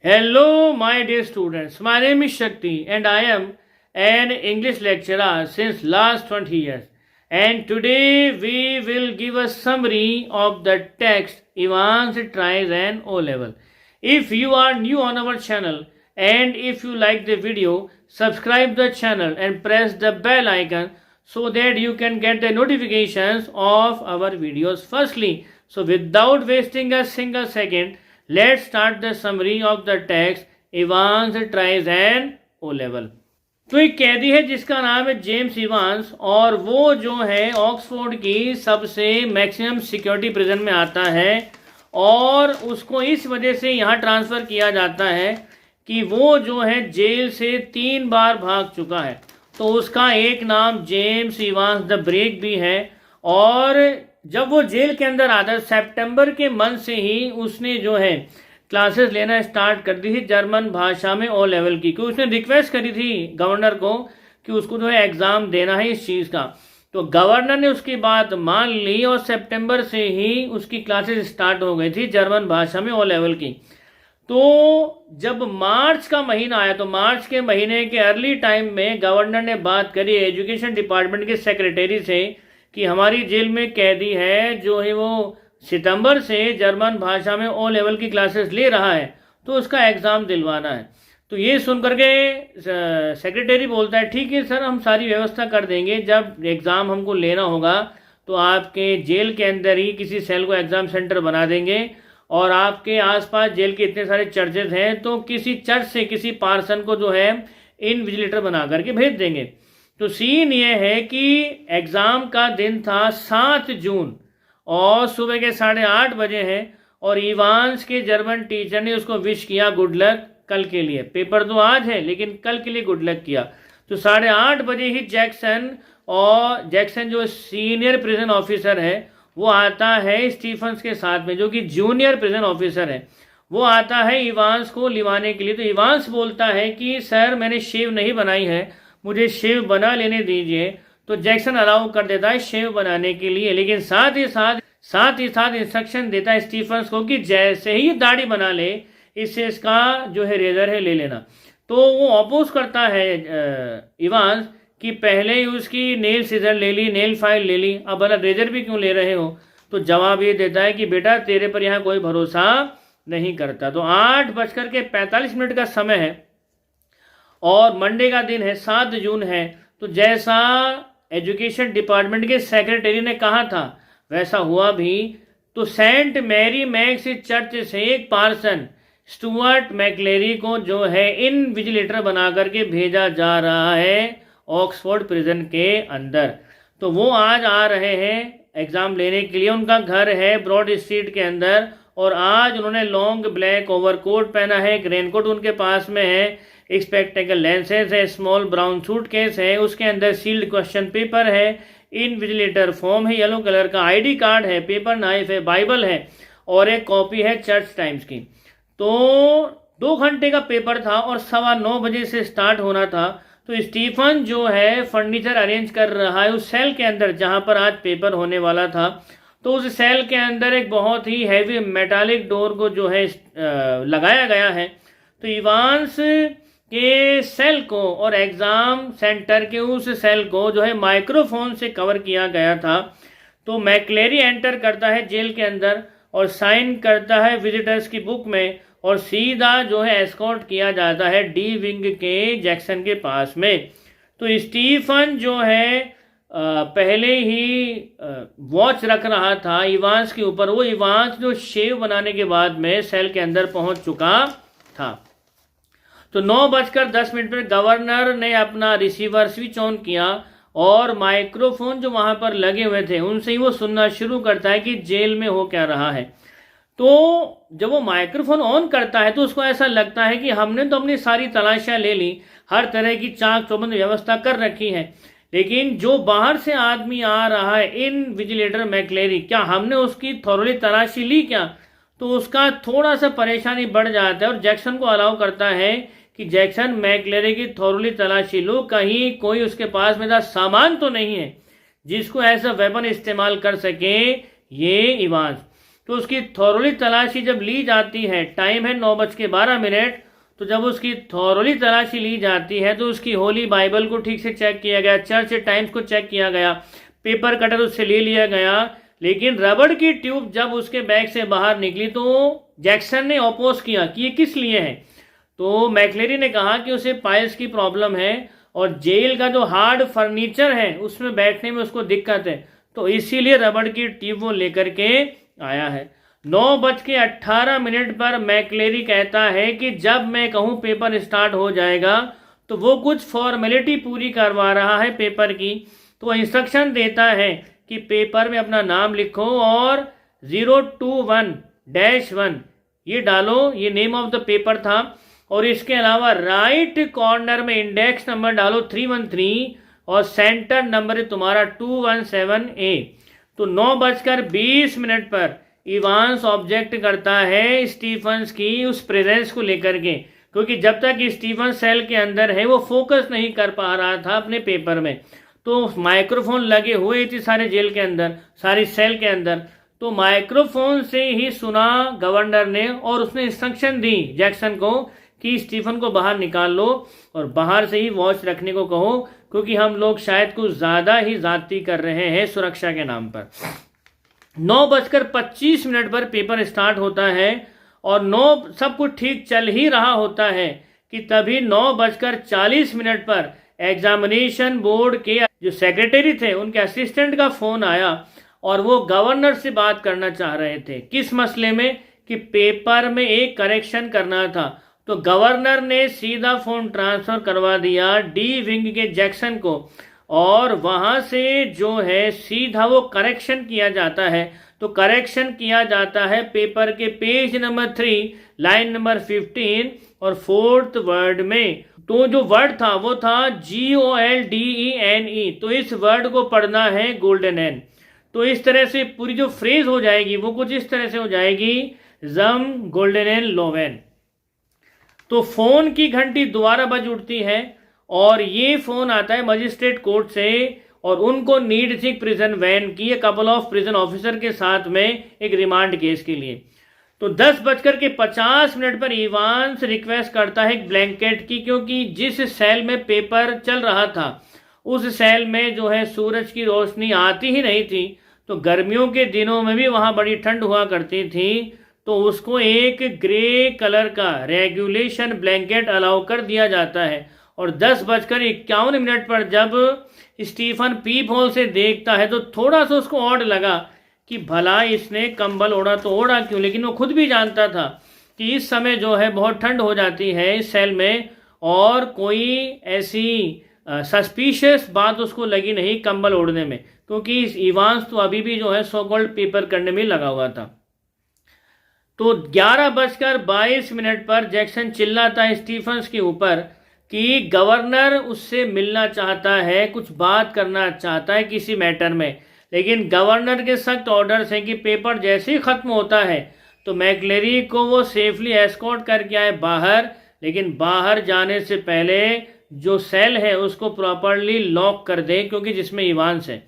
Hello, my dear students. My name is Shakti and I am an English lecturer since last 20 years. And today we will give a summary of the text Advanced Tries and O-Level. If you are new on our channel and if you like the video, subscribe the channel and press the bell icon so that you can get the notifications of our videos firstly. So without wasting a single second, let's start the summary of the text Advanced Tries and O-Level. तो एक कैदी है जिसका नाम है James Evans और वो जो है ऑक्सफोर्ड की सबसे मैक्सिमम सिक्योरिटी प्रिजन में आता है और उसको इस वजह से यहाँ ट्रांसफ़र किया जाता है कि वो जो है जेल से 3 बार भाग चुका है। तो उसका एक नाम जेम्स इवांस द ब्रेक भी है और जब वो जेल के अंदर आता है सितंबर के मंथ से ही उसने जो है क्लासेस लेना स्टार्ट कर दी थी जर्मन भाषा में ओ लेवल की, क्योंकि उसने रिक्वेस्ट करी थी गवर्नर को कि उसको जो है एग्ज़ाम देना है इस चीज़ का। तो गवर्नर ने उसकी बात मान ली और सितंबर से ही उसकी क्लासेस स्टार्ट हो गई थी जर्मन भाषा में ओ लेवल की। तो जब मार्च का महीना आया तो मार्च के महीने के अर्ली टाइम में गवर्नर ने बात करी एजुकेशन डिपार्टमेंट के सेक्रेटरी से कि हमारी जेल में कैदी है जो है वो सितंबर से जर्मन भाषा में ओ लेवल की क्लासेस ले रहा है तो उसका एग्ज़ाम दिलवाना है। तो ये सुन करके सेक्रेटरी बोलता है ठीक है सर, हम सारी व्यवस्था कर देंगे, जब एग्ज़ाम हमको लेना होगा तो आपके जेल के अंदर ही किसी सेल को एग्ज़ाम सेंटर बना देंगे और आपके आसपास जेल के इतने सारे चर्चेज हैं तो किसी चर्च से किसी पार्सन को जो है इनविजिलेटर बना करके भेज देंगे। तो सीन ये है कि एग्ज़ाम का दिन था 7 जून और सुबह के 8:30 बजे हैं और इवांस के जर्मन टीचर ने उसको विश किया गुड लक कल के लिए। पेपर तो आज है लेकिन कल के लिए गुड लक किया। तो 8:30 बजे ही जैक्सन जो सीनियर प्रिजन ऑफिसर है वो आता है स्टीफन्स के साथ में, जो कि जूनियर प्रिजन ऑफिसर है। वो आता है इवांस को लिवाने के लिए। तो इवांस बोलता है कि सर मैंने शेव नहीं बनाई है, मुझे शेव बना लेने दीजिए। तो जैक्सन अलाउ कर देता है शेव बनाने के लिए, लेकिन साथ ही साथ इंस्ट्रक्शन देता है स्टीफन्स को कि जैसे ही दाढ़ी बना ले इससे इसका जो है रेजर है ले लेना। तो वो अपोज करता है इवांस कि पहले ही उसकी नेल सीजर ले ली, नेल फाइल ले ली, अब भला रेजर भी क्यों ले रहे हो। तो जवाब ये देता है कि बेटा तेरे पर यहाँ कोई भरोसा नहीं करता। तो 8:45 का समय है और मंडे का दिन है, 7 जून है। तो जैसा एजुकेशन डिपार्टमेंट के सेक्रेटरी ने कहा था वैसा हुआ भी। तो सेंट मैरी मैक्स चर्च से एक पार्सन स्टुअर्ट मैकलेरी को जो है इनविजिलेटर बना करके भेजा जा रहा है ऑक्सफोर्ड प्रिजन के अंदर। तो वो आज आ रहे हैं एग्ज़ाम लेने के लिए। उनका घर है ब्रॉड स्ट्रीट के अंदर और आज उन्होंने लॉन्ग ब्लैक ओवरकोट पहना है, एक रेनकोट उनके पास में है, एक स्पेक्टेकल लेंसेज है, स्मॉल ब्राउन सूटकेस है, उसके अंदर सील्ड क्वेश्चन पेपर है, इनविजिलेटर फॉर्म है येलो कलर का, आईडी कार्ड है, पेपर नाइफ है, बाइबल है और एक कॉपी है चर्च टाइम्स की। तो 2 घंटे का पेपर था और 9:15 बजे से स्टार्ट होना था। तो स्टीफन जो है फर्नीचर अरेंज कर रहा है उस सेल के अंदर जहां पर आज पेपर होने वाला था। तो उस सेल के अंदर एक बहुत ही हैवी मेटालिक डोर को जो है लगाया गया है। तो इवांस के सेल को और एग्ज़ाम सेंटर के उस सेल को जो है माइक्रोफोन से कवर किया गया था। तो मैकलेरी एंटर करता है जेल के अंदर और साइन करता है विजिटर्स की बुक में और सीधा जो है एस्कॉर्ट किया जाता है डी विंग के जैक्सन के पास में। तो स्टीफन जो है पहले ही वॉच रख रहा था इवांस के ऊपर। वो इवांस जो शेव बनाने के बाद में सेल के अंदर पहुंच चुका था। तो 9:10 पर गवर्नर ने अपना रिसीवर स्विच ऑन किया और माइक्रोफोन जो वहां पर लगे हुए थे उनसे ही वो सुनना शुरू करता है कि जेल में हो क्या रहा है। तो जब वो माइक्रोफोन ऑन करता है तो उसको ऐसा लगता है कि हमने तो अपनी सारी तलाशियां ले ली, हर तरह की चाक चौबंद व्यवस्था कर रखी है, लेकिन जो बाहर से आदमी आ रहा है इनविजिलेटर मैकलेरी, क्या हमने उसकी थोड़ी तलाशी ली क्या। तो उसका थोड़ा सा परेशानी बढ़ जाता है और जैक्सन को अलाउ करता है कि जैक्सन मैकलेरी की थोड़ी तलाशी लो, कहीं कोई उसके पास में सामान तो नहीं है जिसको ऐसा वेपन इस्तेमाल कर सके ये इवांस। तो उसकी थॉरोली तलाशी जब ली जाती है, टाइम है 9:12, तो जब उसकी थॉरोली तलाशी ली जाती है तो उसकी होली बाइबल को ठीक से चेक किया गया, चर्च टाइम्स को चेक किया गया, पेपर कटर उससे ले लिया गया, लेकिन रबड़ की ट्यूब जब उसके बैग से बाहर निकली तो जैक्सन ने अपोज किया कि ये किस लिए है। तो मैक्लेरी ने कहा कि उसे पाइल्स की प्रॉब्लम है और जेल का जो हार्ड फर्नीचर है उसमें बैठने में उसको दिक्कत है, तो इसीलिए रबड़ की ट्यूब वो लेकर के आया है। 9:18 पर मैक्लेरी कहता है कि जब मैं कहूं पेपर स्टार्ट हो जाएगा तो वो कुछ फॉर्मेलिटी पूरी करवा रहा है पेपर की, तो इंस्ट्रक्शन देता है कि पेपर में अपना नाम लिखो और 021-1 ये डालो, ये नेम ऑफ द पेपर था। और इसके अलावा राइट कॉर्नर में इंडेक्स नंबर डालो 313 और सेंटर नंबर है तुम्हारा 217A। तो 9:20 पर इवांस ऑब्जेक्ट करता है स्टीफन्स की उस प्रेजेंस को लेकर के, क्योंकि जब तक स्टीफन सेल के अंदर है वो फोकस नहीं कर पा रहा था अपने पेपर में। तो माइक्रोफोन लगे हुए थे सारे जेल के अंदर, सारी सेल के अंदर, तो माइक्रोफोन से ही सुना गवर्नर ने और उसने इंस्ट्रक्शन दी जैक्सन को कि स्टीफन को बाहर निकाल लो और बाहर से ही वॉच रखने को कहो, क्योंकि हम लोग शायद कुछ ज़्यादा ही ज़्यादती कर रहे हैं सुरक्षा के नाम पर। 9:25 पर पेपर स्टार्ट होता है और 9 सब कुछ ठीक चल ही रहा होता है कि तभी 9:40 पर एग्जामिनेशन बोर्ड के जो सेक्रेटरी थे उनके असिस्टेंट का फ़ोन आया और वो गवर्नर से बात करना चाह रहे थे। किस मसले में? कि पेपर में एक करेक्शन करना था। तो गवर्नर ने सीधा फ़ोन ट्रांसफ़र करवा दिया डी विंग के जैक्सन को और वहाँ से जो है सीधा वो करेक्शन किया जाता है। तो करेक्शन किया जाता है पेपर के पेज नंबर 3 लाइन नंबर 15 और 4th वर्ड में। तो जो वर्ड था वो था GOLDENE, तो इस वर्ड को पढ़ना है गोल्डन एन। तो इस तरह से पूरी जो फ्रेज हो जाएगी वो कुछ इस तरह से हो जाएगी, जम गोल्डन एन लोवेन। तो फोन की घंटी दोबारा बज उठती है और ये फोन आता है मजिस्ट्रेट कोर्ट से और उनको नीड थी प्रिजन वैन की कपल ऑफ प्रिजन ऑफिसर के साथ में एक रिमांड केस के लिए। तो 10:50 पर इवांस रिक्वेस्ट करता है एक ब्लैंकेट की, क्योंकि जिस सेल में पेपर चल रहा था उस सेल में जो है सूरज की रोशनी आती ही नहीं थी। तो गर्मियों के दिनों में भी वहाँ बड़ी ठंड हुआ करती थी, तो उसको एक ग्रे कलर का रेगुलेशन ब्लैंकेट अलाउ कर दिया जाता है। और 10:51 पर जब स्टीफन पीप होल से देखता है तो थोड़ा सा उसको ऑड लगा कि भला इसने कंबल ओढ़ा तो ओढ़ा क्यों, लेकिन वो खुद भी जानता था कि इस समय जो है बहुत ठंड हो जाती है इस सेल में और कोई ऐसी सस्पिशियस बात उसको लगी नहीं कंबल ओढ़ने में, क्योंकि इवांस तो अभी भी जो है सो कॉल्ड पेपर करने में लगा हुआ था। तो 11:22 पर जैक्सन चिल्लाता है स्टीफन्स के ऊपर कि गवर्नर उससे मिलना चाहता है, कुछ बात करना चाहता है किसी मैटर में, लेकिन गवर्नर के सख्त ऑर्डर्स हैं कि पेपर जैसे ही ख़त्म होता है तो मैक्लेरी को वो सेफली एस्कॉर्ट करके आए बाहर, लेकिन बाहर जाने से पहले जो सेल है उसको प्रॉपरली लॉक कर दे, क्योंकि जिसमें इवांस है।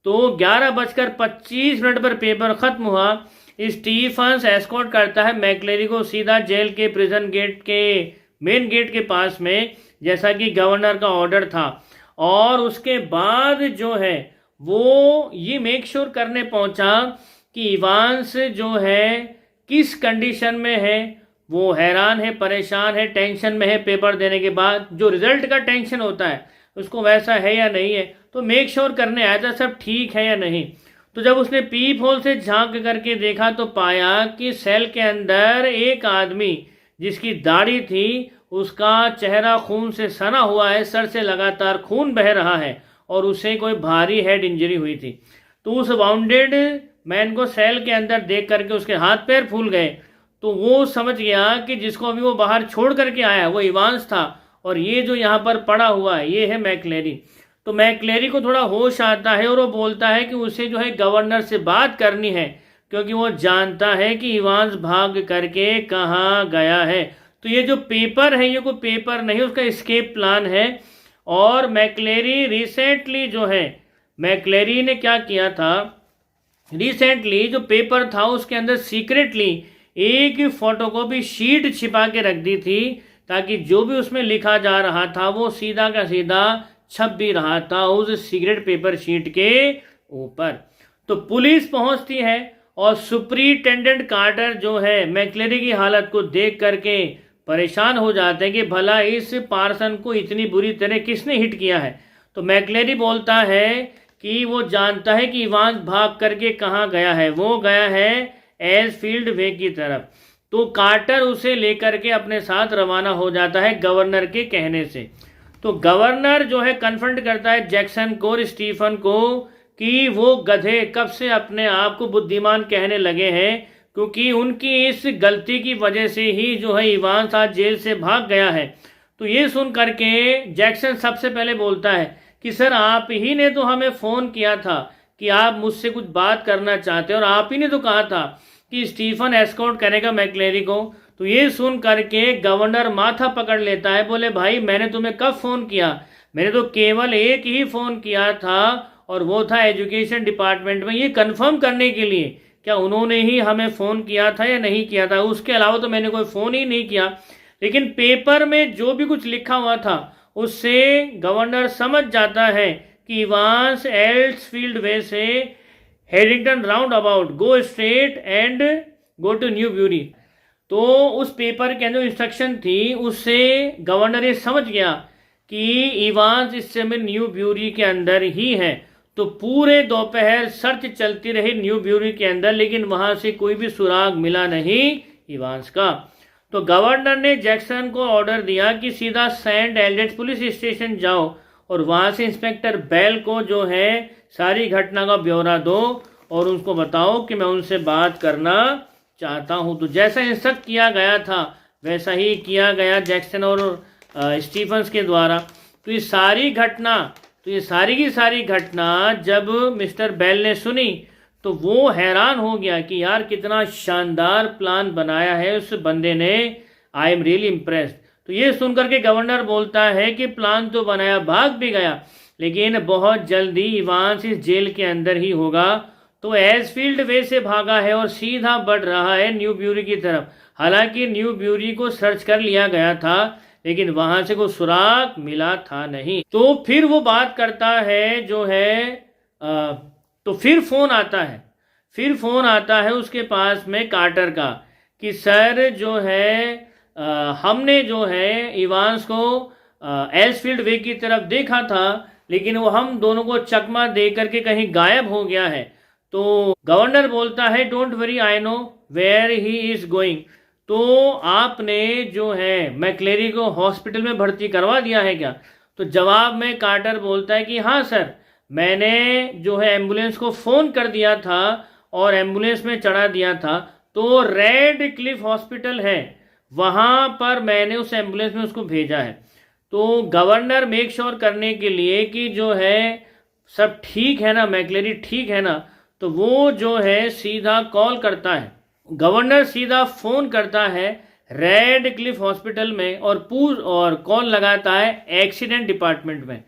तो 11:25 पर पेपर ख़त्म हुआ। स्टीफन्स एस्कॉर्ट करता है मैक्लेरी को सीधा जेल के प्रिजन गेट के मेन गेट के पास में, जैसा कि गवर्नर का ऑर्डर था। और उसके बाद जो है वो ये मेक श्योर करने पहुंचा कि इवांस जो है किस कंडीशन में है, वो हैरान है, परेशान है, टेंशन में है पेपर देने के बाद। जो रिजल्ट का टेंशन होता है उसको वैसा है या नहीं है, तो मेक श्योर करने आया था सब ठीक है या नहीं। तो जब उसने पीप होल से झांक करके देखा तो पाया कि सेल के अंदर एक आदमी जिसकी दाढ़ी थी उसका चेहरा खून से सना हुआ है, सर से लगातार खून बह रहा है और उसे कोई भारी हेड इंजरी हुई थी। तो उस वाउंडेड मैन को सेल के अंदर देख करके उसके हाथ पैर फूल गए। तो वो समझ गया कि जिसको अभी वो बाहर छोड़ करके आया वो इवांस था और ये जो यहाँ पर पड़ा हुआ है ये है मैक्लेरी। तो मैक्लेरी को थोड़ा होश आता है और वो बोलता है कि उसे जो है गवर्नर से बात करनी है, क्योंकि वो जानता है कि इवांस भाग करके कहाँ गया है। तो ये जो पेपर है ये कोई पेपर नहीं, उसका एस्केप प्लान है। और मैक्लेरी रिसेंटली जो है मैक्लेरी ने क्या किया था रिसेंटली जो पेपर था उसके अंदर सीक्रेटली एक फोटोकॉपी शीट छिपा के रख दी थी, ताकि जो भी उसमें लिखा जा रहा था वो सीधा का सीधा छप भी रहा था उस सीक्रेट पेपर शीट के ऊपर। तो पुलिस पहुंचती है और सुपरिटेंडेंट कार्टर जो है मैक्लेरी की हालत को देख करके परेशान हो जाते हैं कि भला इस पार्सन को इतनी बुरी तरह किसने हिट किया है। तो मैक्लेरी बोलता है कि वो जानता है कि इवांस भाग करके कहाँ गया है, वो गया है एजफील्ड वे की तरफ। तो कार्टर उसे लेकर के अपने साथ रवाना हो जाता है गवर्नर के कहने से। तो गवर्नर जो है कन्फ्रंट करता है जैक्सन को और स्टीफन को कि वो गधे कब से अपने आप को बुद्धिमान कहने लगे हैं, क्योंकि उनकी इस गलती की वजह से ही जो है इवांस आज जेल से भाग गया है। तो ये सुन करके जैक्सन सबसे पहले बोलता है कि सर आप ही ने तो हमें फ़ोन किया था कि आप मुझसे कुछ बात करना चाहते हैं, और आप ही ने तो कहा था कि स्टीफन एस्कॉर्ट करेगा मैक्लेरी को। तो ये सुन करके गवर्नर माथा पकड़ लेता है, बोले भाई मैंने तुम्हें कब फ़ोन किया, मैंने तो केवल एक ही फ़ोन किया था और वो था एजुकेशन डिपार्टमेंट में ये कंफर्म करने के लिए क्या उन्होंने ही हमें फ़ोन किया था या नहीं किया था, उसके अलावा तो मैंने कोई फ़ोन ही नहीं किया। लेकिन पेपर में जो भी कुछ लिखा हुआ था उससे गवर्नर समझ जाता है कि इवांस एल्सफील्ड वे से Herrington round about go straight and go to Newbury. तो उस पेपर के अंदर इंस्ट्रक्शन थी उससे गवर्नर ये समझ गया कि इवांस इस समय न्यू ब्यूरी के अंदर ही है। तो पूरे दोपहर सर्च चलती रही न्यू ब्यूरी के अंदर, लेकिन वहां से कोई भी सुराग मिला नहीं इवांस का। तो गवर्नर ने जैक्सन को ऑर्डर दिया कि सीधा सेंट एल्डेट्स पुलिस स्टेशन जाओ और वहां से इंस्पेक्टर बेल को जो है सारी घटना का ब्यौरा दो और उनको बताओ कि मैं उनसे बात करना चाहता हूं। तो जैसा इंस्ट्रक्ट किया गया था वैसा ही किया गया जैक्सन और स्टीफन्स के द्वारा। तो ये सारी की सारी घटना जब मिस्टर बेल ने सुनी तो वो हैरान हो गया कि यार कितना शानदार प्लान बनाया है उस बंदे ने, आई एम रियली इम्प्रेस्ड। तो ये सुनकर के गवर्नर बोलता है कि प्लान तो बनाया, भाग भी गया, लेकिन बहुत जल्दी इवांस इस जेल के अंदर ही होगा। तो एजफील्ड वे से भागा है और सीधा बढ़ रहा है न्यू ब्यूरी की तरफ। हालांकि न्यू ब्यूरी को सर्च कर लिया गया था लेकिन वहां से कोई सुराग मिला था नहीं। तो फिर वो बात करता है जो है तो फिर फोन आता है उसके पास में कार्टर का कि सर जो है हमने जो है इवांस को एल्सफील्ड वे की तरफ देखा था, लेकिन वो हम दोनों को चकमा दे करके कहीं गायब हो गया है। तो गवर्नर बोलता है don't worry I know where he is going. तो आपने जो है मैक्लेरी को हॉस्पिटल में भर्ती करवा दिया है क्या? तो जवाब में कार्टर बोलता है कि हाँ सर, मैंने जो है एम्बुलेंस को फ़ोन कर दिया था और एम्बुलेंस में चढ़ा दिया था। तो रेड क्लिफ हॉस्पिटल है वहाँ पर मैंने उस एम्बुलेंस में उसको भेजा है। तो गवर्नर मेक श्योर करने के लिए कि जो है सब ठीक है ना, मैक्लेरी ठीक है ना, तो वो जो है सीधा कॉल करता है, गवर्नर सीधा फ़ोन करता है रेड क्लिफ हॉस्पिटल में और कॉल लगाता है एक्सीडेंट डिपार्टमेंट में।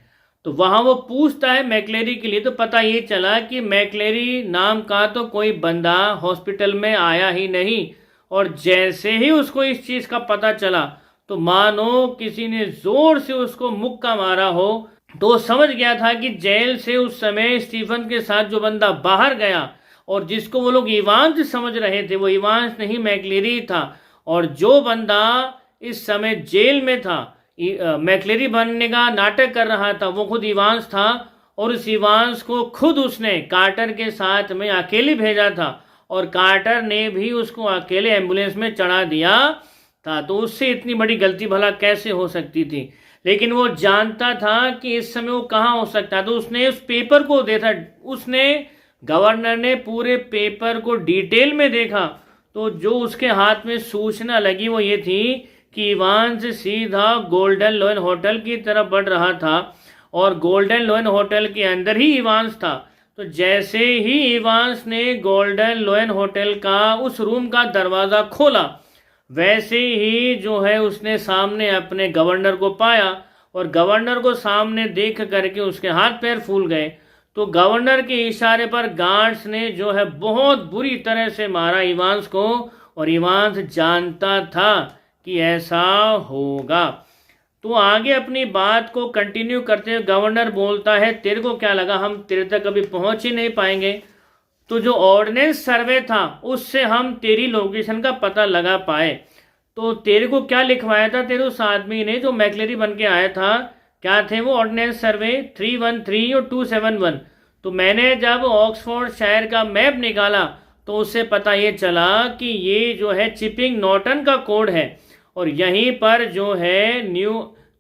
तो वहाँ वो पूछता है मैक्लेरी के लिए। तो पता ये चला कि मैक्लेरी नाम का तो कोई बंदा हॉस्पिटल में आया ही नहीं, और जैसे ही उसको इस चीज़ का पता चला तो मानो किसी ने ज़ोर से उसको मुक्का मारा हो। तो वो समझ गया था कि जेल से उस समय स्टीफन के साथ जो बंदा बाहर गया और जिसको वो लोग इवांस समझ रहे थे वो इवांस नहीं मैक्लेरी था, और जो बंदा इस समय जेल में था मैक्लेरी बनने का नाटक कर रहा था वो खुद इवांस था। और उस इवांस को खुद उसने कार्टर के साथ में अकेले भेजा था और कार्टर ने भी उसको अकेले एम्बुलेंस में चढ़ा दिया था। तो उससे इतनी बड़ी गलती भला कैसे हो सकती थी? लेकिन वो जानता था कि इस समय वो कहाँ हो सकता। तो उसने उस पेपर को देखा, गवर्नर ने पूरे पेपर को डिटेल में देखा। तो जो उसके हाथ में सूचना लगी वो ये थी कि इवांस सीधा गोल्डन लोन होटल की तरफ बढ़ रहा था और गोल्डन लोन होटल के अंदर ही इवांस था। तो जैसे ही इवांस ने गोल्डन लोन होटल का उस रूम का दरवाज़ा खोला वैसे ही जो है उसने सामने अपने गवर्नर को पाया और गवर्नर को सामने देख करके उसके हाथ पैर फूल गए। तो गवर्नर के इशारे पर गार्ड्स ने जो है बहुत बुरी तरह से मारा इवांस को, और इवांस जानता था कि ऐसा होगा। तो आगे अपनी बात को कंटिन्यू करते हुए गवर्नर बोलता है, तेरे को क्या लगा हम तेरे तक कभी पहुंच ही नहीं पाएंगे? तो जो ऑर्डिनेंस सर्वे था उससे हम तेरी लोकेशन का पता लगा पाए। तो तेरे को क्या लिखवाया था तेरे उस आदमी ने जो मैक्लेरी बन के आया था? क्या थे वो ऑर्डिनेंस सर्वे? 313 और 271। तो मैंने जब ऑक्सफोर्ड शहर का मैप निकाला तो उससे पता ये चला कि ये जो है चिपिंग नॉर्टन का कोड है, और यहीं पर जो है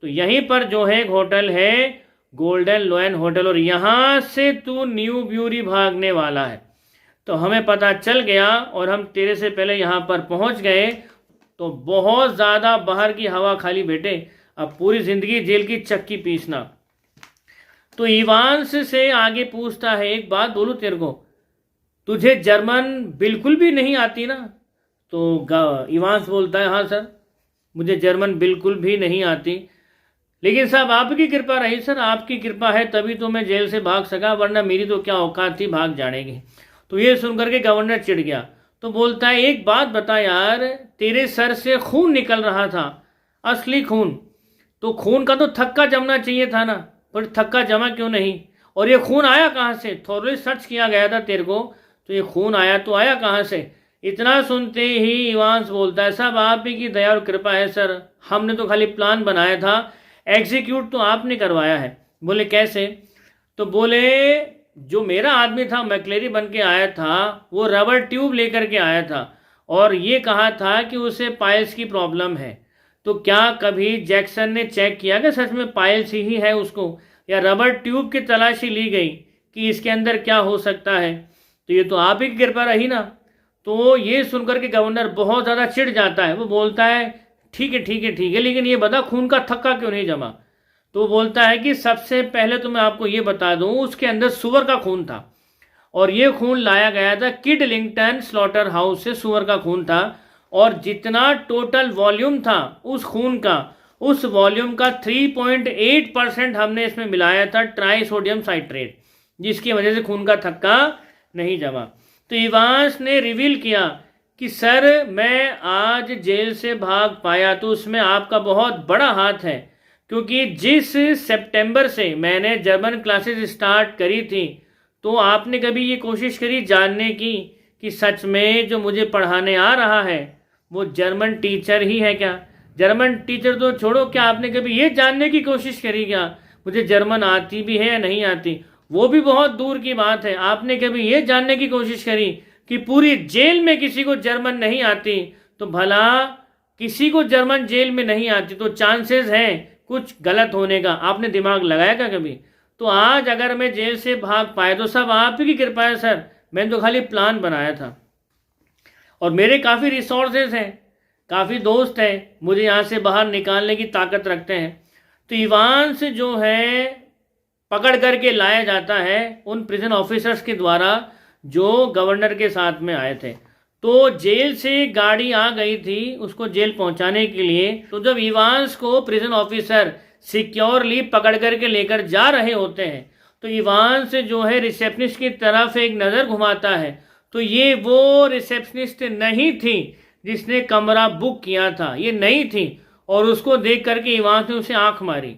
यहीं पर जो है एक होटल है गोल्डन लोयन होटल, और यहाँ से तू न्यू ब्यूरी भागने वाला है। तो हमें पता चल गया और हम तेरे से पहले यहाँ पर पहुँच गए। तो बहुत ज़्यादा बाहर की हवा खाली बेटे, अब पूरी ज़िंदगी जेल की चक्की पीसना। तो इवांस से आगे पूछता है, एक बात बोलूँ तेरे को, तुझे जर्मन बिल्कुल भी नहीं आती ना? तो इवांस बोलता है, हाँ सर मुझे जर्मन बिल्कुल भी नहीं आती, लेकिन साहब आपकी कृपा रही सर, आपकी कृपा है तभी तो मैं जेल से भाग सका, वरना मेरी तो क्या औकात थी भाग जाने की। तो ये सुनकर के गवर्नर चिढ़ गया। तो बोलता है, एक बात बता यार, तेरे सर से खून निकल रहा था, असली खून। तो खून का तो थक्का जमना चाहिए था ना, पर थक्का जमा क्यों नहीं? और ये खून आया कहाँ से? थोड़ा सर्च किया गया था तेरे को, तो ये खून आया तो आया कहाँ से? इतना सुनते ही इवांस बोलता है, साहब आप ही की दया और कृपा है सर, हमने तो खाली प्लान बनाया था, एग्जीक्यूट तो आपने करवाया है। बोले कैसे? तो बोले जो मेरा आदमी था मैक्लेरी बन के आया था, वो रबर ट्यूब लेकर के आया था और ये कहा था कि उसे पाइल्स की प्रॉब्लम है। तो क्या कभी जैक्सन ने चेक किया कि सच में पाइल्स ही है उसको, या रबर ट्यूब की तलाशी ली गई कि इसके अंदर क्या हो सकता है? तो ये तो आप ही की कृपा रही ना। तो ये सुनकर के गवर्नर बहुत ज़्यादा चिढ़ जाता है। वो बोलता है, ठीक है ठीक है ठीक है, लेकिन ये बता खून का थक्का क्यों नहीं जमा? तो बोलता है कि सबसे पहले तो मैं आपको ये बता दूं, उसके अंदर सुअर का खून था, और ये खून लाया गया था किडलिंगटन स्लॉटर हाउस से, सुअर का खून था, और जितना टोटल वॉल्यूम था उस खून का, उस वॉल्यूम का 3.8% हमने इसमें मिलाया था ट्राई सोडियम साइट्रेट, जिसकी वजह से खून का थक्का नहीं जमा। तो इवांस ने रिवील किया कि सर मैं आज जेल से भाग पाया तो उसमें आपका बहुत बड़ा हाथ है, क्योंकि जिस सितंबर से मैंने जर्मन क्लासेस स्टार्ट करी थी, तो आपने कभी ये कोशिश करी जानने की कि सच में जो मुझे पढ़ाने आ रहा है वो जर्मन टीचर ही है क्या? जर्मन टीचर तो छोड़ो, क्या आपने कभी ये जानने की कोशिश करी क्या मुझे जर्मन आती भी है या नहीं आती? वो भी बहुत दूर की बात है। आपने कभी ये जानने की कोशिश करी कि पूरी जेल में किसी को जर्मन नहीं आती? तो भला किसी को जर्मन जेल में नहीं आती तो चांसेस हैं कुछ गलत होने का, आपने दिमाग लगाया क्या कभी? तो आज अगर मैं जेल से भाग पाए तो सब आप ही की कृपा है सर, मैंने तो खाली प्लान बनाया था, और मेरे काफ़ी रिसोर्सेज हैं, काफ़ी दोस्त हैं, मुझे यहाँ से बाहर निकालने की ताकत रखते हैं। तो इवांस जो है पकड़ करके लाया जाता है उन प्रिजन ऑफिसर्स के द्वारा जो गवर्नर के साथ में आए थे। तो जेल से गाड़ी आ गई थी उसको जेल पहुंचाने के लिए। तो जब इवांस को प्रिजन ऑफिसर सिक्योरली पकड़ करके लेकर जा रहे होते हैं तो इवांस जो है रिसेप्शनिस्ट की तरफ एक नज़र घुमाता है, तो ये वो रिसेप्शनिस्ट नहीं थी जिसने कमरा बुक किया था, ये नहीं थी। और उसको देख करके इवांस ने उसे आंख मारी,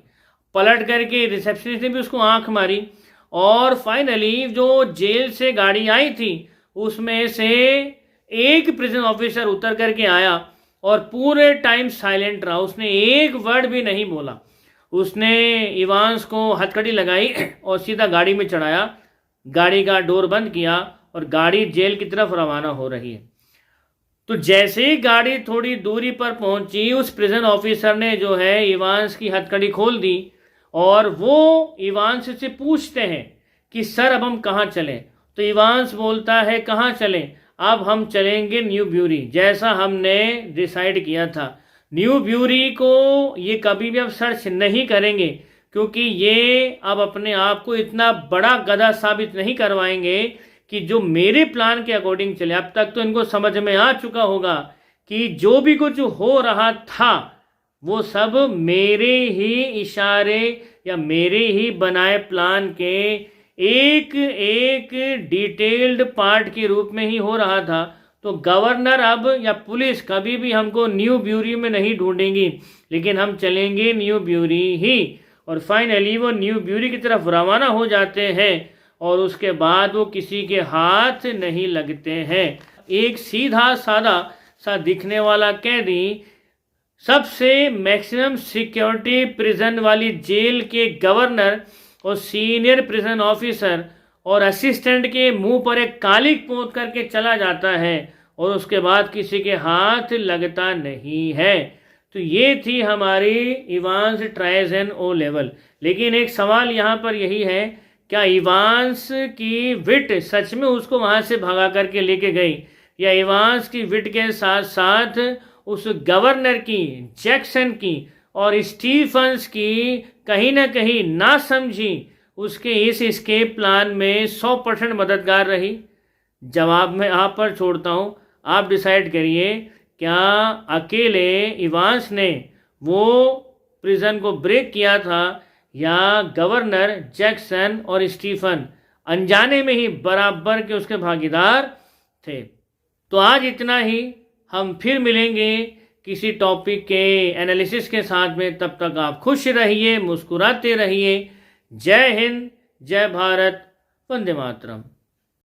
पलट करके रिसेप्शनिस्ट ने भी उसको आंख मारी, और फाइनली जो जेल से गाड़ी आई थी उसमें से एक प्रिजन ऑफिसर उतर करके आया और पूरे टाइम साइलेंट रहा, उसने एक वर्ड भी नहीं बोला। उसने इवांस को हथकड़ी लगाई और सीधा गाड़ी में चढ़ाया, गाड़ी का डोर बंद किया और गाड़ी जेल की तरफ रवाना हो रही है। तो जैसे ही गाड़ी थोड़ी दूरी पर पहुंची उस प्रिजन ऑफिसर ने जो है इवांस की हथकड़ी खोल दी और वो इवांस से पूछते हैं कि सर अब हम कहाँ चलें? तो इवांस बोलता है, कहाँ चलें? अब हम चलेंगे न्यू ब्यूरी, जैसा हमने डिसाइड किया था। न्यू ब्यूरी को ये कभी भी अब सर्च नहीं करेंगे, क्योंकि ये अब अपने आप को इतना बड़ा गधा साबित नहीं करवाएंगे कि जो मेरे प्लान के अकॉर्डिंग चले। अब तक तो इनको समझ में आ चुका होगा कि जो भी कुछ हो रहा था वो सब मेरे ही इशारे या मेरे ही बनाए प्लान के एक एक डिटेल्ड पार्ट के रूप में ही हो रहा था। तो गवर्नर अब या पुलिस कभी भी हमको न्यू ब्यूरी में नहीं ढूंढेंगी, लेकिन हम चलेंगे न्यू ब्यूरी ही। और फाइनली वो न्यू ब्यूरी की तरफ रवाना हो जाते हैं और उसके बाद वो किसी के हाथ नहीं लगते हैं। एक सीधा सादा सा दिखने वाला कैदी सबसे मैक्सिमम सिक्योरिटी प्रिजन वाली जेल के गवर्नर और सीनियर प्रिजन ऑफिसर और असिस्टेंट के मुंह पर एक कालिक पोत करके चला जाता है और उसके बाद किसी के हाथ लगता नहीं है। तो ये थी हमारी इवांस ट्राइजेन ओ लेवल। लेकिन एक सवाल यहाँ पर यही है, क्या इवांस की विट सच में उसको वहाँ से भगा करके लेके गई, या इवांस की विट के साथ साथ उस गवर्नर की, जैक्सन की और स्टीफन्स की कहीं ना कहीं ना समझी उसके इस एस्केप प्लान में 100% मददगार रही? जवाब मैं आप पर छोड़ता हूँ, आप डिसाइड करिए। क्या अकेले इवांस ने वो प्रिजन को ब्रेक किया था, या गवर्नर, जैक्सन और स्टीफन अनजाने में ही बराबर के उसके भागीदार थे? तो आज इतना ही। हम फिर मिलेंगे किसी टॉपिक के एनालिसिस के साथ में। तब तक आप खुश रहिए, मुस्कुराते रहिए। जय हिंद, जय भारत, वंदे मातरम।